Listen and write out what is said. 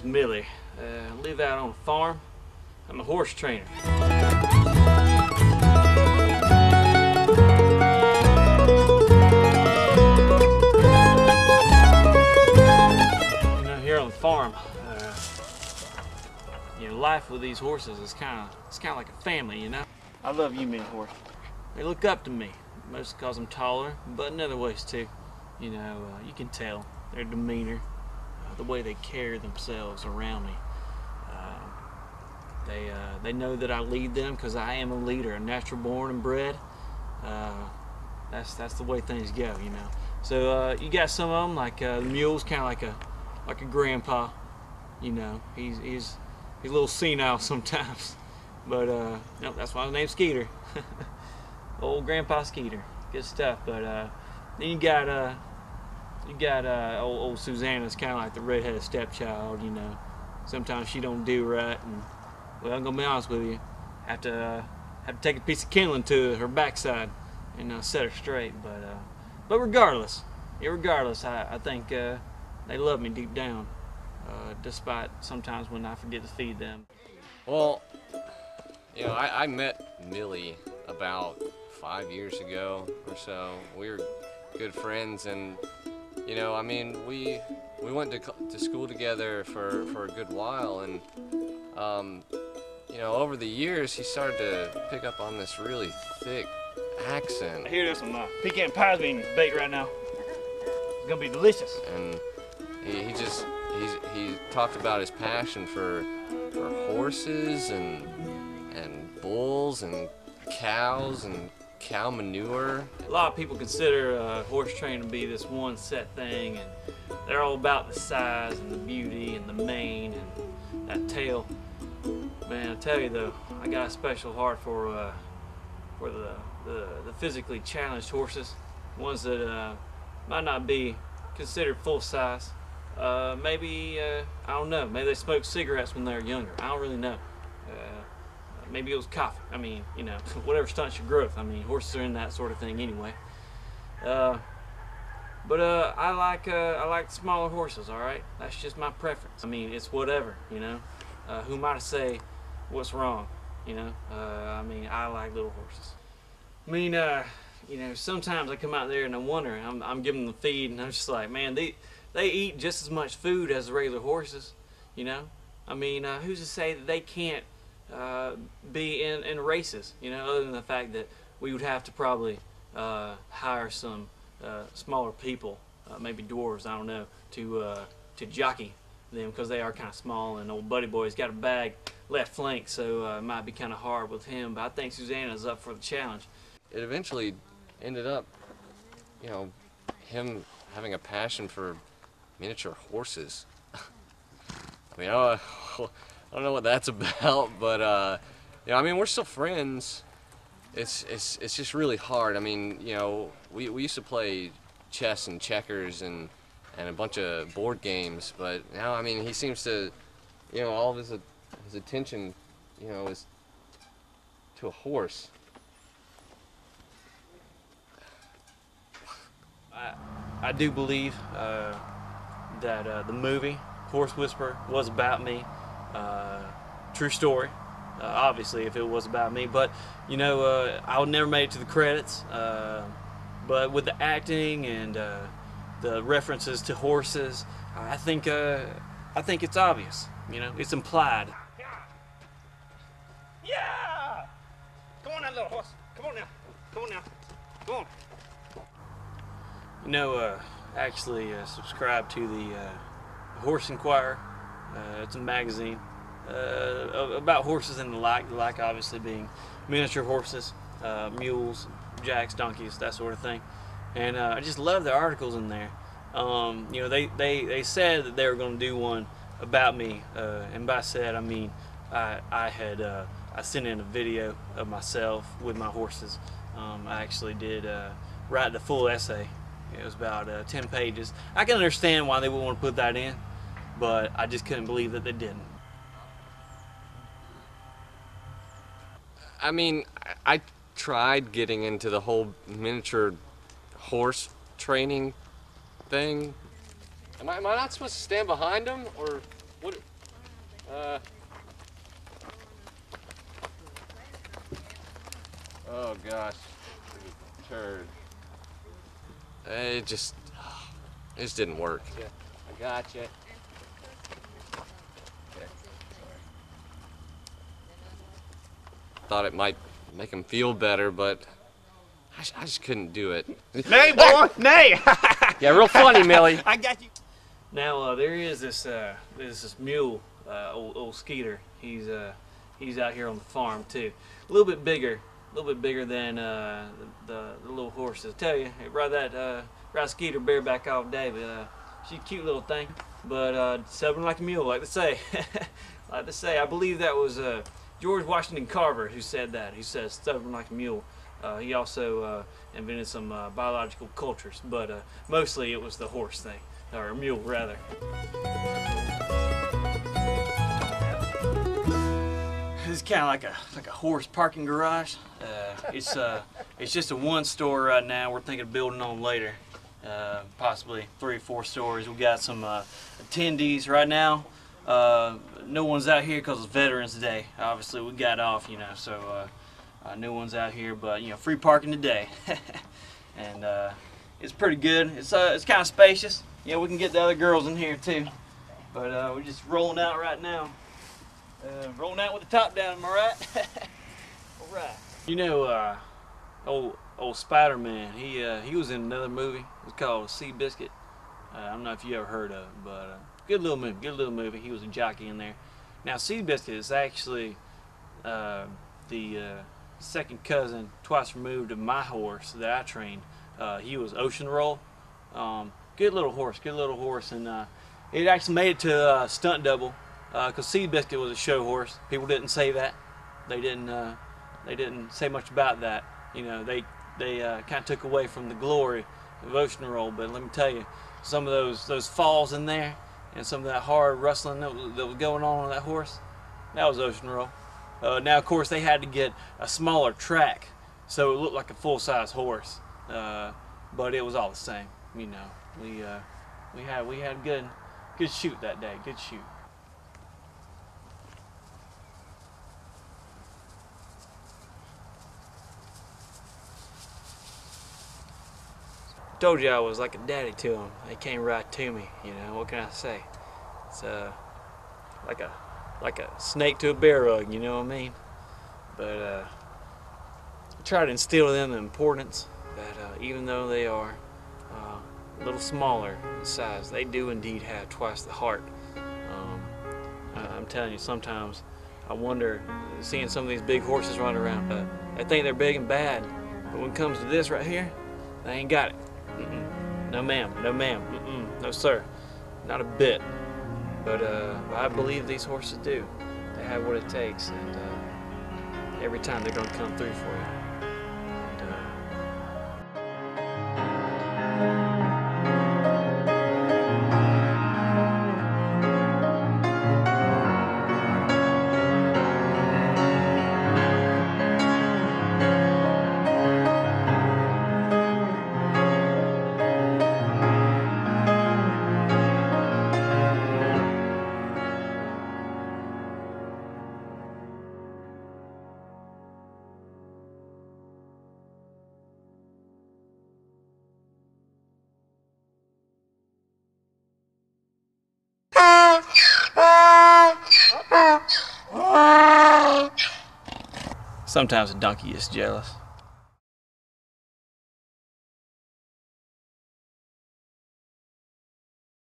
name's Millie. I live out on a farm. I'm a horse trainer. You know, here on the farm, you know, life with these horses is kind of like a family. You know, I love you, men horse. They look up to me, mostly because I'm taller, but in other ways too. You know, you can tell their demeanor, the way they carry themselves around me. They know that I lead them because I am a leader, a natural born and bred. That's the way things go, you know. So you got some of them like the mule's kind of like a grandpa, you know. He's a little senile sometimes, but no, that's why his name's Skeeter. Old Grandpa Skeeter, good stuff. But then you got old Susanna's kind of like the redheaded stepchild, you know. Sometimes she don't do right, and well, I'm gonna be honest with you, have to take a piece of kindling to her backside and set her straight. But regardless, I think they love me deep down, despite sometimes when I forget to feed them. Well, you know, I met Millie about 5 years ago or so. We were good friends, and you know, I mean, we went to school together for a good while, and you know, over the years, he started to pick up on this really thick accent. I hear there's some pecan pie's being baked right now. It's gonna be delicious. And he talked about his passion for horses and bulls and cows and cow manure. A lot of people consider horse training to be this one set thing, and they're all about the size and the beauty and the mane and that tail. Man, I tell you though, I got a special heart for the physically challenged horses, ones that might not be considered full size. Maybe I don't know. Maybe they smoked cigarettes when they were younger. I don't really know. Maybe it was coffee. I mean, you know, whatever stunts your growth. I mean, horses are in that sort of thing anyway. But I like the smaller horses. All right, that's just my preference. I mean, it's whatever, you know. Who am I to say what's wrong? You know. I mean, I like little horses. I mean, you know, sometimes I come out there and I wonder. I'm giving them the feed, and I'm just like, man, they eat just as much food as the regular horses. You know. I mean, who's to say that they can't be in races, you know, other than the fact that we would have to probably hire some smaller people, maybe dwarves, I don't know, to jockey them, because they are kind of small, and old Buddy Boy's got a bag left flank, so it might be kind of hard with him, but I think Susanna's up for the challenge. It eventually ended up, you know, him having a passion for miniature horses. I mean, I don't know what that's about, but you know, I mean, we're still friends. It's just really hard. I mean, you know, we used to play chess and checkers and a bunch of board games, but now, I mean, he seems to, you know, all of his attention, you know, is to a horse. I do believe that the movie Horse Whisperer was about me. True story, obviously, if it was about me, but you know, I would never made it to the credits, but with the acting and the references to horses, I think it's obvious, you know, it's implied. Yeah! Come on now, little horse, come on now, come on. You know, actually subscribe to the Horse Inquirer. It's a magazine about horses and the like obviously being miniature horses, mules, jacks, donkeys, that sort of thing. And I just love the articles in there. You know, they said that they were going to do one about me, and by said I mean I sent in a video of myself with my horses. I actually did write the full essay. It was about 10 pages. I can understand why they would want to put that in, but I just couldn't believe that they didn't. I mean, I tried getting into the whole miniature horse training thing. Am I not supposed to stand behind him, or what? Oh gosh, turd. It just didn't work. Yeah, I got you. Thought it might make him feel better, but I just couldn't do it. Nay, boy, nay! Yeah, real funny, Millie. I got you. Now there is this mule, old Skeeter. He's out here on the farm too. A little bit bigger than the little horses. I tell you, ride Skeeter bareback all day, but she's a cute little thing. But stubborn like a mule, like to say. I believe that was George Washington Carver who said that. He says stubborn like a mule. He also invented some biological cultures, but mostly it was the horse thing, or a mule rather. This is kind of like a horse parking garage. It's just a one story right now. We're thinking of building on later, possibly 3 or 4 stories. We got some attendees right now. No one's out here because it's Veterans Day. Obviously, we got off, you know, so no one's out here. But you know, free parking today, and it's pretty good. It's kind of spacious. Yeah, we can get the other girls in here too. But we're just rolling out right now. Rolling out with the top down, am I right? All right. You know, old Spider-Man. He was in another movie. It was called Seabiscuit. I don't know if you ever heard of it, but good little movie. Good little movie. He was a jockey in there. Now, Seabiscuit is actually the second cousin, twice removed, of my horse that I trained. He was Ocean Roll. Good little horse, and it actually made it to stunt double. Because Seabiscuit was a show horse. People didn't say that. They didn't say much about that. You know, they kind of took away from the glory of Ocean Roll. But let me tell you, some of those falls in there and some of that hard rustling that was going on that horse, that was Ocean Roll. Now, of course, they had to get a smaller track, so it looked like a full-size horse. But it was all the same. You know, we had a good shoot that day. Good shoot. Told you I was like a daddy to him. He came right to me, you know, what can I say? It's like a snake to a bear rug, you know what I mean? But I try to instill in them the importance that even though they are a little smaller in size, they do indeed have twice the heart. I'm telling you, sometimes I wonder, seeing some of these big horses run around, they think they're big and bad, but when it comes to this right here, they ain't got it. No ma'am, no ma'am, no sir, not a bit. But I believe these horses do. They have what it takes, and every time they're gonna come through for you. Sometimes a donkey is jealous.